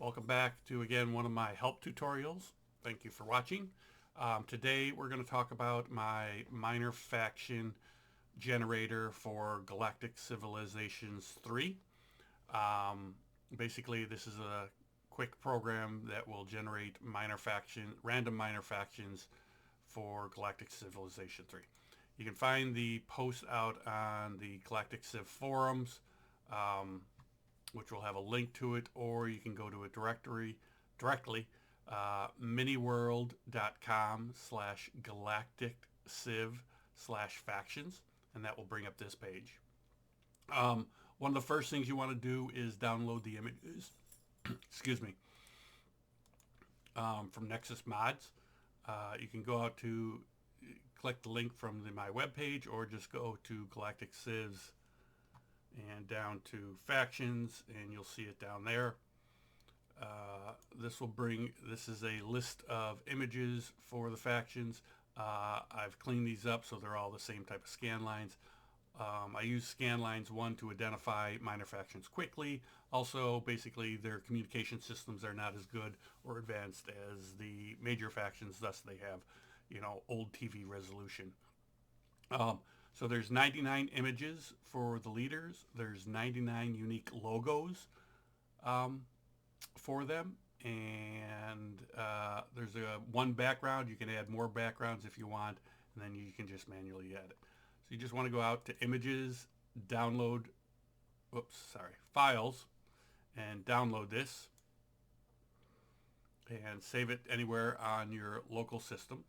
Welcome back to, again, one of my help tutorials. Thank you for watching. Today we're going to talk about my minor faction generator for Galactic Civilizations 3. Basically, this is a quick program that will generate random minor factions for Galactic Civilization 3. You can find the post out on the Galactic Civ forums, which will have a link to it, or you can go to a directly, miniworld.com/galacticciv/factions, and that will bring up this page. One of the first things you want to do is download the images, excuse me, from Nexus Mods. You can go out to click the link from my webpage, or just go to Galactic Civs and down to factions, and you'll see it down there. This is a list of images for the factions. I've cleaned these up so they're all the same type of scan lines. I use scan lines 1 to identify minor factions quickly. Also, basically, their communication systems are not as good or advanced as the major factions, thus they have, old TV resolution. So there's 99 images for the leaders. There's 99 unique logos for them. And there's one background. You can add more backgrounds if you want, and then you can just manually add it. So you just want to go out to images, files, and download this and save it anywhere on your local system.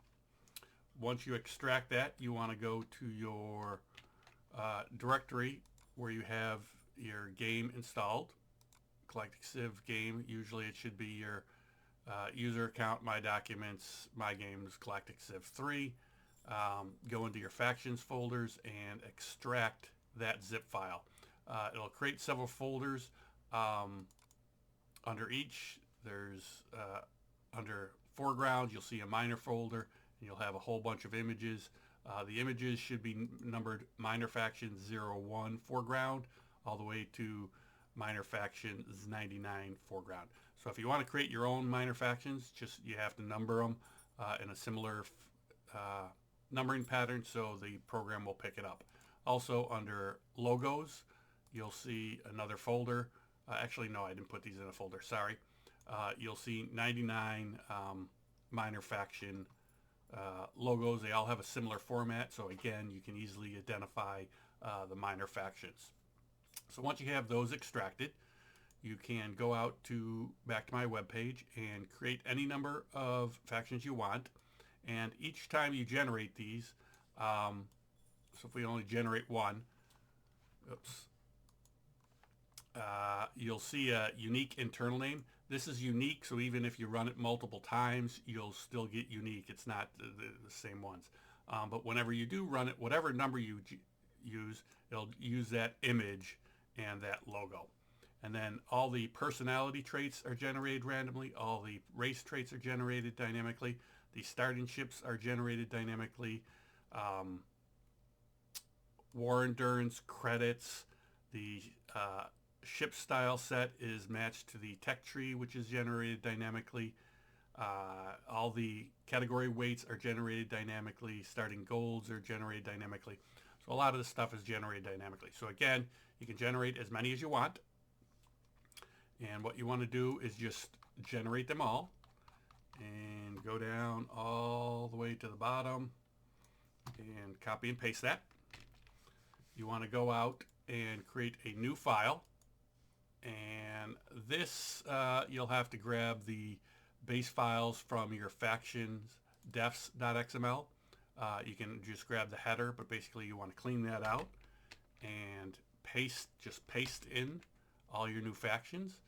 Once you extract that, you want to go to your directory where you have your game installed. Galactic Civ game, usually it should be your user account, my documents, my games, GalacticCiv3. Go into your factions folders and extract that zip file. It'll create several folders. Under each, there's under foreground, you'll see a minor folder. You'll have a whole bunch of images. The images should be numbered minor factions 01 foreground all the way to minor factions 99 foreground. So if you want to create your own minor factions, you have to number them in a similar numbering pattern so the program will pick it up. Also under logos, you'll see another folder. Actually, no, I didn't put these in a folder. Sorry. You'll see 99 minor faction logos. They all have a similar format, so again, you can easily identify the minor factions. So once you have those extracted, you can go out back to my webpage and create any number of factions you want. And each time you generate these, so if we only generate one, you'll see a unique internal name. This is unique, so even if you run it multiple times, you'll still get unique. It's not the same ones. But whenever you do run it, whatever number you use, it'll use that image and that logo. And then all the personality traits are generated randomly. All the race traits are generated dynamically. The starting ships are generated dynamically. War endurance, credits, the ship style set is matched to the tech tree, which is generated dynamically. All the category weights are generated dynamically. Starting golds are generated dynamically. So a lot of this stuff is generated dynamically. So again, you can generate as many as you want. And what you want to do is just generate them all and go down all the way to the bottom and copy and paste that. You want to go out and create a new file. And this, you'll have to grab the base files from your factions defs.xml. You can just grab the header, but basically you want to clean that out and just paste in all your new factions.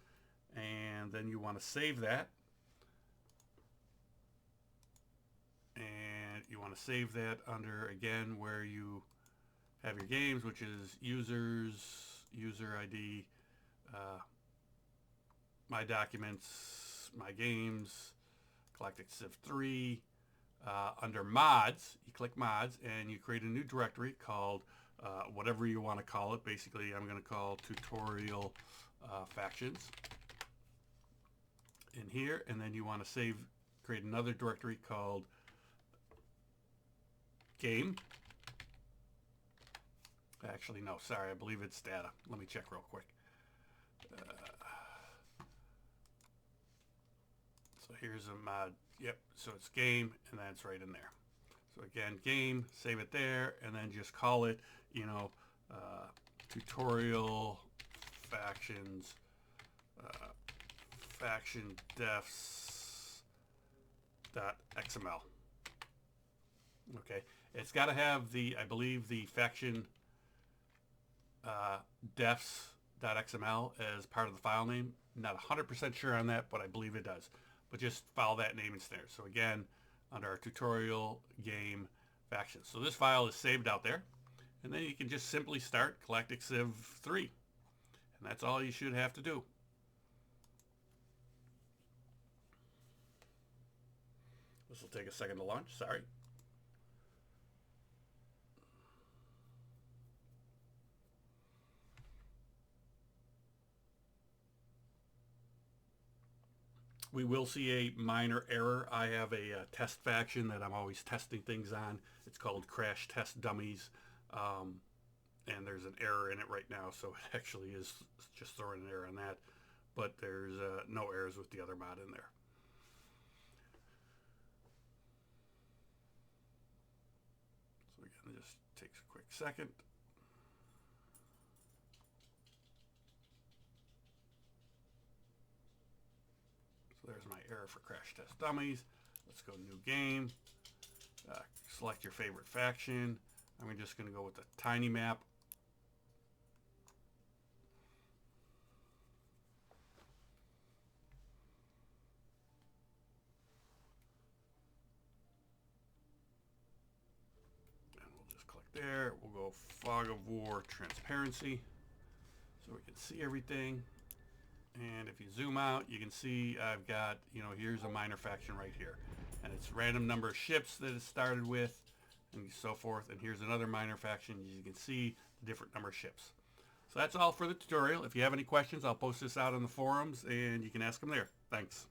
And then you want to save that. And you want to save that under, again, where you have your games, which is users, user ID, my documents, my games, GalacticCiv3. Under mods, you click mods and you create a new directory called whatever you want to call it. Basically, I'm going to call tutorial factions. in here, and then you want to create another directory called game. Actually, no, sorry, I believe it's data. Let me check real quick. So here's a mod. Yep, so it's game, and that's right in there. So again, game, save it there, and then just call it, tutorial factions, faction defs .xml. Okay, it's got to have I believe the faction defs.xml as part of the file name. Not 100% sure on that, but I believe it does. But just follow that name instead. So again, under our tutorial game factions. So this file is saved out there. And then you can just simply start GalacticCiv3. And that's all you should have to do. This will take a second to launch, sorry. We will see a minor error. I have a test faction that I'm always testing things on. It's called Crash Test Dummies. And there's an error in it right now, so it actually is just throwing an error on that. But there's no errors with the other mod in there. So again, it just takes a quick second. So there's my error for Crash Test Dummies. Let's go new game. Select your favorite faction. I'm just going to go with the tiny map. And we'll just click there. We'll go Fog of War Transparency so we can see everything. And if you zoom out, you can see I've got, here's a minor faction right here. And it's random number of ships that it started with and so forth. And here's another minor faction. As you can see, the different number of ships. So that's all for the tutorial. If you have any questions, I'll post this out on the forums and you can ask them there. Thanks.